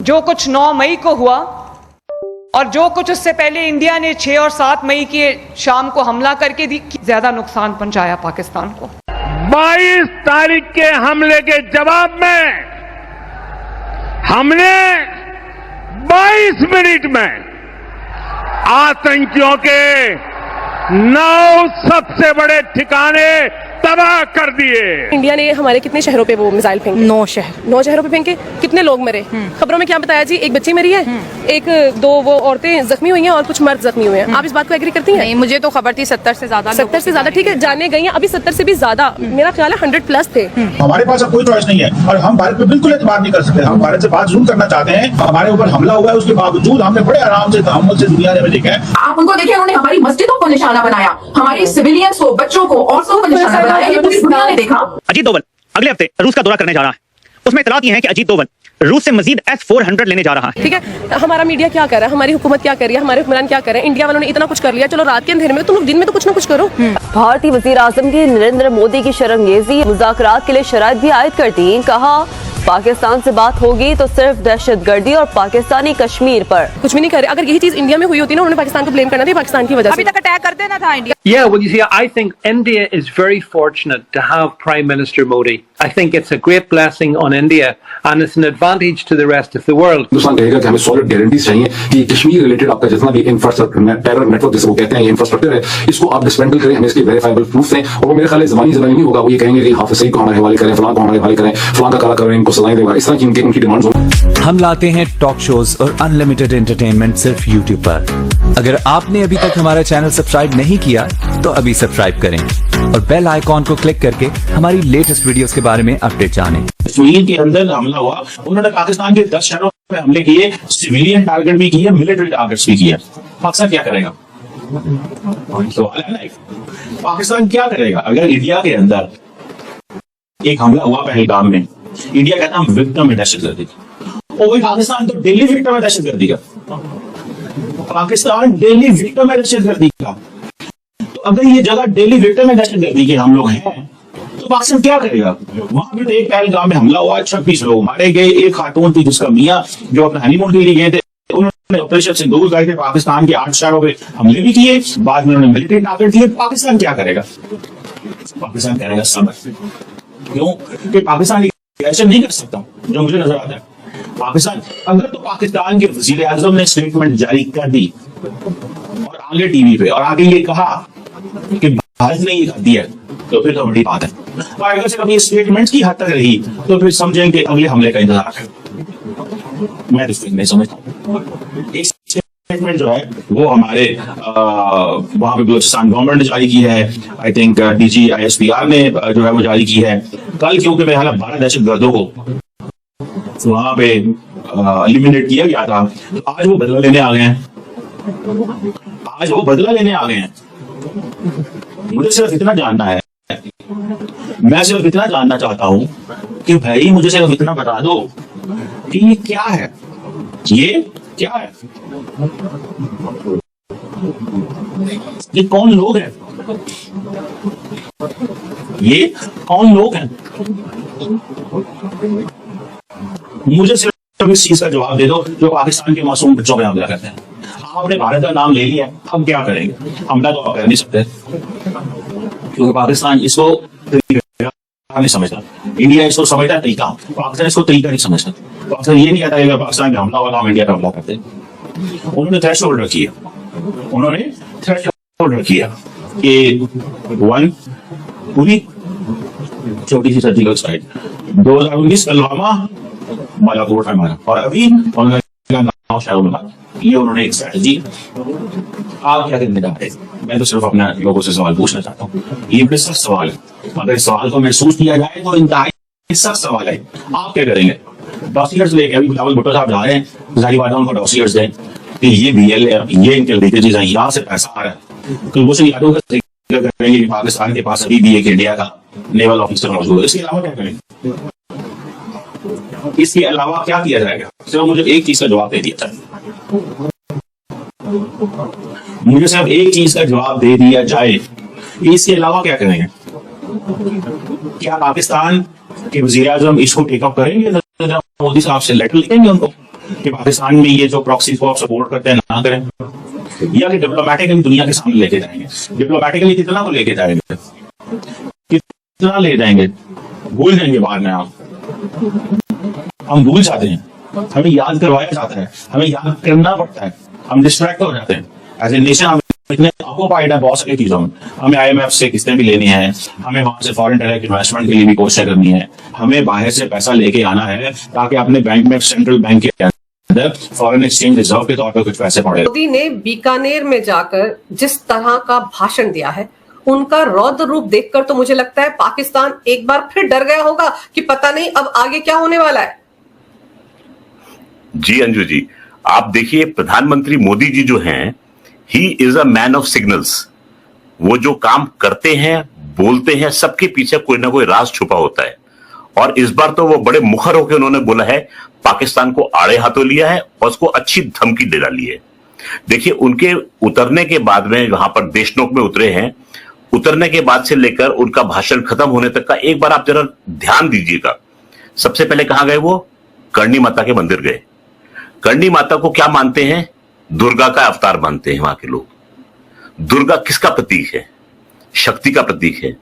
जो कुछ 9 मई को हुआ और जो कुछ उससे पहले इंडिया ने 6 और 7 मई की शाम को हमला करके ज्यादा नुकसान पहुंचाया पाकिस्तान को। 22 तारीख के हमले के जवाब में हमने 22 मिनट में आतंकियों के 9 सबसे बड़े ठिकाने तबाह कर दिए। इंडिया ने हमारे कितने शहरों पे वो मिसाइल फेंके? 9 शहरों पे फेंके। कितने लोग मरे? खबरों में क्या बताया जी, एक बच्ची मरी है, एक दो वो औरतें जख्मी हुई हैं और कुछ मर्द जख्मी हुए हैं। आप इस बात को एग्री करती हैं? नहीं, मुझे तो खबर थी 70 से ज्यादा। 70 से ज्यादा, ठीक है, जाने गई हैं। अभी 70 से भी ज्यादा, मेरा ख्याल है 100+ थे। हमारे पास अब कोई चॉइस नहीं है और हम भारत पे बिल्कुल एतबार नहीं कर सकते। हम भारत से बात जरूर करना चाहते हैं, हमारे ऊपर हमला हुआ है, उसके बावजूद हमने बड़े आराम से तहम्मुल से दुनिया में देखा है। आप उनको देखिए, उन्होंने हमारी मस्जिदों को निशाना बनाया, हमारी सिविलियंस को, बच्चों को, औरतों को निशाना बनाया। ये पूरी दुनिया ने देखा। अजीत डोवल अगले हफ्ते रूस का दौरा करने जा रहा है। उसमें इतलात ये है कि अजीत डोवल रूस से मजीद S-400 लेने जा रहा है। ठीक है, हमारा मीडिया क्या कर रहा है, हमारी हुकूमत क्या कर रही है, हमारे हुक्मरान क्या कर रहे हैं? इंडिया वालों ने इतना कुछ कर लिया, चलो रात के अंधेरे में, तुम लोग दिन में तो कुछ ना कुछ करो। भारतीय वजीर आजम की नरेंद्र मोदी की शर्मगेजी मुज़ाकरात के लिए शराइत भी आयद करती। कहा पाकिस्तान से बात होगी तो सिर्फ दहशतगर्दी और पाकिस्तानी कश्मीर पर। कुछ भी नहीं करे। अगर यही चीज इंडिया में हुई होती ना, उन्होंने पाकिस्तान को ब्लेम करना था, पाकिस्तान की वजह से। अभी तक अटैक कर देना था India. Yeah, well, you see, I think India is very fortunate to have Prime Minister Modi. I think it's a great blessing on India and it's an advantage to the rest of the world. Hindustan कहेगा कि हमें solid guarantees चाहिए कि Kashmir related आपका जितना भी infrastructure, terror network जिसे वो कहते हैं, ये इंफ्रास्ट्रक्चर है, इसको आप डिसमेंटल करें, हमें इसके वेरीफाइबल प्रूफ दें। और वो मेरे ख्याल जबानी नहीं होगा, वो ये कहेंगे कि हाफिज सईद को हमारे हवाले करें, फलां को हमारे हवाले करें, फलां का काला करें, इनको सजाएं देगा, इस तरह की उनकी डिमांड्स होंगी। हम लाते हैं टॉक शोज और अनलिमिटेड एंटरटेनमेंट सिर्फ YouTube पर। अगर आपने अभी तक हमारा चैनल सब्सक्राइब नहीं किया तो अभी सब्सक्राइब करें और बेल आइकॉन को क्लिक करके हमारी लेटेस्ट वीडियोस के बारे में अपडेट जानें। कश्मीर के अंदर हमला हुआ, उन्होंने पाकिस्तान के 10 शहरों पे हमले किए, सिविलियन टारगेट भी किए, मिलिट्री टारगेट्स भी किए। पाकिस्तान क्या करेगा? सवाल है ना, पाकिस्तान क्या करेगा अगर इंडिया के अंदर एक हमला हुआ पहलगाम में? इंडिया कहता है विक्टिम है दहशतगर्दी का, और वही पाकिस्तान तो डेली विक्टिम है दहशतगर्दी का। पाकिस्तान डेली विक्टिम है दहशतगर्दी का। तो अगर ये जगह डेली विक्टिम है दहशतगर्दी के हम लोग हैं, तो पाकिस्तान क्या करेगा? वहां पे एक पहलगाम में हमला हुआ, 26 लोग मारे गए। एक खातून थी जिसका मियां जो अपने हनीमून के लिए गए थे, उन्होंने ऑपरेशन सिंदूर गए थे, पाकिस्तान के 8 शहरों पे हमले भी किए, बाद में उन्होंने मिलिट्री टारगेट दिए। पाकिस्तान क्या करेगा? पाकिस्तान करेगा सब्र। क्यों? क्योंकि पाकिस्तान ऐसे नहीं कर सकता जो मुझे नजर आता है। पाकिस्तान अगर तो पाकिस्तान के वजीर आजम ने स्टेटमेंट जारी कर दी और आगे टीवी पे और आगे ये कहा कि भारत ने ये कर दिया, तो फिर तो बड़ी बात है। और अगर सिर्फ ये स्टेटमेंट की हद तक रही तो फिर समझेंगे अगले हमले का इंतजार है। मैं तो नहीं समझता। एक स्टेटमेंट जो है वो हमारे वहां पे बलूचिस्तान गवर्नमेंट ने जारी की है। आई थिंक DG ISPR ने जो है वो जारी की है कल, क्योंकि मेरे ख्याल 12 दहशतगर्दों को वहां पे एलिमिनेट किया गया था। तो आज वो बदला लेने आ गए हैं, आज वो बदला लेने आ गए हैं। मुझे सिर्फ इतना जानना है, मैं सिर्फ इतना जानना चाहता हूं कि भाई मुझे सिर्फ इतना बता दो कि ये क्या है, ये क्या है, ये कौन लोग हैं, ये कौन लोग हैं? मुझे सिर्फ इस चीज का जवाब दे दो जो पाकिस्तान के मासूम बच्चों पे हमला करते हैं। आपने भारत का नाम ले लिया, हम क्या करेंगे? हमला तो आप कर नहीं सकते क्योंकि पाकिस्तान इसको नहीं समझता, इंडिया इसको समझता तरीका, पाकिस्तान इसको तरीका नहीं समझता। पाकिस्तान ये नहीं कहता कि पाकिस्तान का हमला होगा हम इंडिया का हमला करते हैं। उन्होंने थ्रेशोल्ड रखी है, उन्होंने थ्रेशोल्ड रखी है कि 1 पूरी छोटी सी सर्जिकल स्ट्राइक, 2019 पुलवामा बालाकोट में मारा, और अभी ये उन्होंने एक स्ट्रेटजी। आप क्या करने जा रहे हैं? मैं तो सिर्फ अपने लोगों से सवाल पूछना चाहता हूँ। ये बड़े सख्त सवाल है, अगर इस सवाल को महसूस किया जाए तो इंतहाई सख्त सवाल है। आप क्या करेंगे? डॉसियर्स लेके अभी बिलावल भुट्टो साहब जा रहे हैं, जाहिर बात है उनको डॉसियर्स दें कि ये BL है, ये इनके लीकेजेस हैं, यहाँ से पैसा आ रहा है। कुलभूषण यादव का जिक्र करेंगे कि पाकिस्तान के पास अभी भी एक इंडिया का नेवल ऑफिसर मौजूद है। इसके अलावा क्या करेंगे? इसके अलावा क्या किया जाएगा? सिर्फ मुझे एक चीज का जवाब दे दिया जाए, मुझे सिर्फ एक चीज का जवाब दे दिया जाए, इसके अलावा क्या करेंगे? क्या पाकिस्तान के वजीर आजम इसको टेकअप करेंगे? नरेंद्र मोदी साहब से लेटर लिखेंगे उनको कि पाकिस्तान में ये जो प्रॉक्सीज को आप सपोर्ट करते हैं ना करें, या कि डिप्लोमेटिकली दुनिया के सामने लेके जाएंगे? डिप्लोमेटिकली कितना को लेके जाएंगे, कितना ले जाएंगे? भूल जाएंगे बाद में हम भूल जाते हैं, हमें याद करवाया जाता है, हमें याद करना पड़ता है, हम डिस्ट्रैक्ट हो जाते हैं एज ए नेशन। हम इतने ऑक्युपाइड है बहुत सारी चीजों में, हमें IMF से किस्तें भी लेनी है, हमें वहां से फॉरेन डायरेक्ट इन्वेस्टमेंट के लिए भी कोशिश करनी है, हमें बाहर से पैसा लेके आना है ताकि अपने बैंक में, सेंट्रल बैंक के अंदर फॉरेन एक्सचेंज रिजर्व के तौर पर कुछ पैसे पड़े। मोदी ने बीकानेर में जाकर जिस तरह का भाषण दिया है, उनका रौद्र रूप देखकर तो मुझे लगता है पाकिस्तान एक बार फिर डर गया होगा कि पता नहीं अब आगे क्या होने वाला है। जी अंजू जी, आप देखिए प्रधानमंत्री मोदी जी जो हैं, he is a man of signals. वो जो काम करते हैं, बोलते हैं, सबके पीछे कोई ना कोई राज छुपा होता है। और इस बार तो वो बड़े मुखर होकर उन्होंने बोला है, पाकिस्तान को आड़े हाथों लिया है और उसको अच्छी धमकी दे डाली है। देखिए उनके उतरने के बाद में, वहां पर देशनोक में उतरे हैं, उतरने के बाद से लेकर उनका भाषण खत्म होने तक का एक बार आप जरा ध्यान दीजिएगा। सबसे पहले कहां गए वो? करणी माता के मंदिर गए। करणी माता को क्या मानते हैं? दुर्गा का अवतार मानते हैं वहां के लोग। दुर्गा किसका प्रतीक है? शक्ति का प्रतीक है,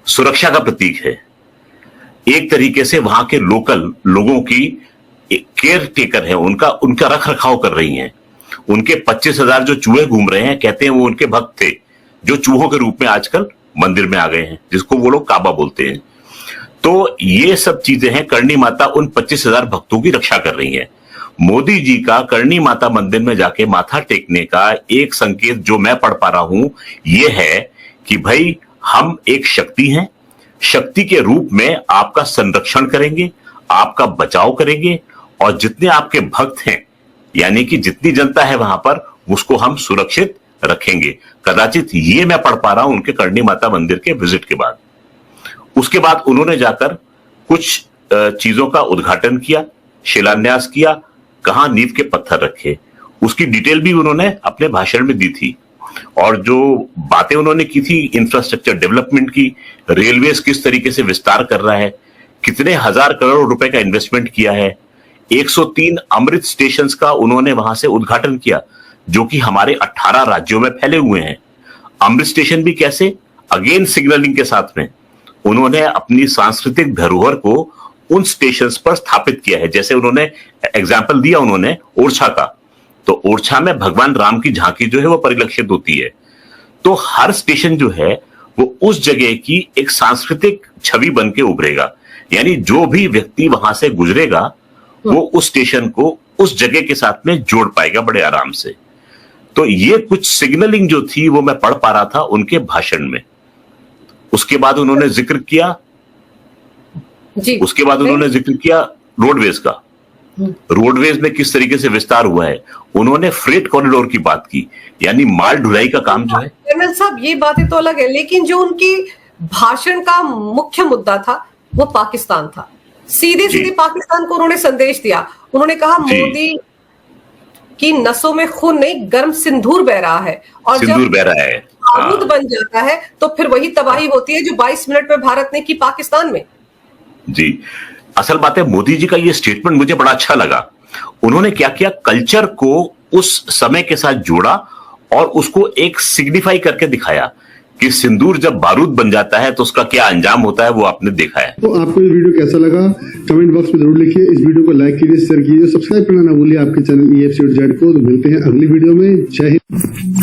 सुरक्षा का प्रतीक है। एक तरीके से वहां के लोकल लोगों की केयर टेकर है, उनका रख रखाव कर रही हैं। उनके 25,000 जो चूहे घूम रहे हैं, कहते हैं वो उनके भक्त थे, जो चूहों के रूप में आजकल मंदिर में आ गए हैं, जिसको वो लोग काबा बोलते हैं। तो ये सब चीजें हैं। करणी माता उन 25,000 भक्तों की रक्षा कर रही है। मोदी जी का करणी माता मंदिर में जाके माथा टेकने का एक संकेत जो मैं पढ़ पा रहा हूं, यह है कि भाई हम एक शक्ति हैं, शक्ति के रूप में आपका संरक्षण करेंगे, आपका बचाव करेंगे, और जितने आपके भक्त हैं, यानी कि जितनी जनता है वहां पर, उसको हम सुरक्षित रखेंगे। कदाचित ये मैं पढ़ पा रहा हूं उनके करणी माता मंदिर के विजिट के बाद। उसके बाद उन्होंने जाकर कुछ चीजों का उद्घाटन किया, शिलान्यास किया, कहां नींव के पत्थर रखे, उसकी डिटेल भी उन्होंने अपने भाषण में दी थी। और जो बातें उन्होंने की थी इंफ्रास्ट्रक्चर डेवलपमेंट की, रेलवेज किस तरीके से विस्तार कर रहा है, कितने हजार करोड़ रुपए का इन्वेस्टमेंट किया है, 103 अमृत स्टेशंस का उन्होंने वहां से उद्घाटन किया, जो कि हमारे 18 राज्यों में फैले हुए हैं। अमृत स्टेशन भी कैसे? अगेन सिग्नलिंग के साथ में उन्होंने अपनी सांस्कृतिक धरोहर को उन स्टेशंस पर स्थापित किया है। जैसे उन्होंने एग्जाम्पल दिया उन्होंने ओरछा का, तो ओरछा में भगवान राम की झांकी जो है वो परिलक्षित होती है। तो हर स्टेशन जो है वो उस जगह की एक सांस्कृतिक छवि बन के उभरेगा, यानी जो भी व्यक्ति वहां से गुजरेगा वो उस स्टेशन को उस जगह के साथ में जोड़ पाएगा बड़े आराम से। तो ये कुछ सिग्नलिंग जो थी वो मैं पढ़ पा रहा था उनके भाषण में। उसके बाद उन्होंने जिक्र किया रोडवेज का। रोडवेज में किस तरीके से विस्तार हुआ है। उन्होंने फ्रेट कॉरिडोर की बात की, यानी माल ढुलाई का काम जो है। कर्नल साहब, ये बातें तो अलग है, लेकिन जो उनकी भाषण का मुख्य मुद्दा था वो पाकिस्तान था। सीधे पाकिस्तान को उन्होंने संदेश दिया। उन्होंने कहा मोदी की नसों में खून नहीं, गर्म सिंदूर बह रहा है, और सिंदूर बह रहा है, बारूद बन जाता है तो फिर वही तबाही होती है जो 22 मिनट में भारत ने की पाकिस्तान में। जी, असल बात है मोदी जी का ये स्टेटमेंट मुझे बड़ा अच्छा लगा। उन्होंने क्या किया, कल्चर को उस समय के साथ जोड़ा और उसको एक सिग्निफाई करके दिखाया कि सिंदूर जब बारूद बन जाता है तो उसका क्या अंजाम होता है, वो आपने देखा है। तो आपको ये वीडियो कैसा लगा कमेंट बॉक्स में जरूर लिखिए। इस वीडियो को लाइक कीजिए, शेयर कीजिए, सब्सक्राइब करना ना भूलिए आपके चैनल EFC.Z को। तो मिलते हैं अगली वीडियो में। जय हिंद।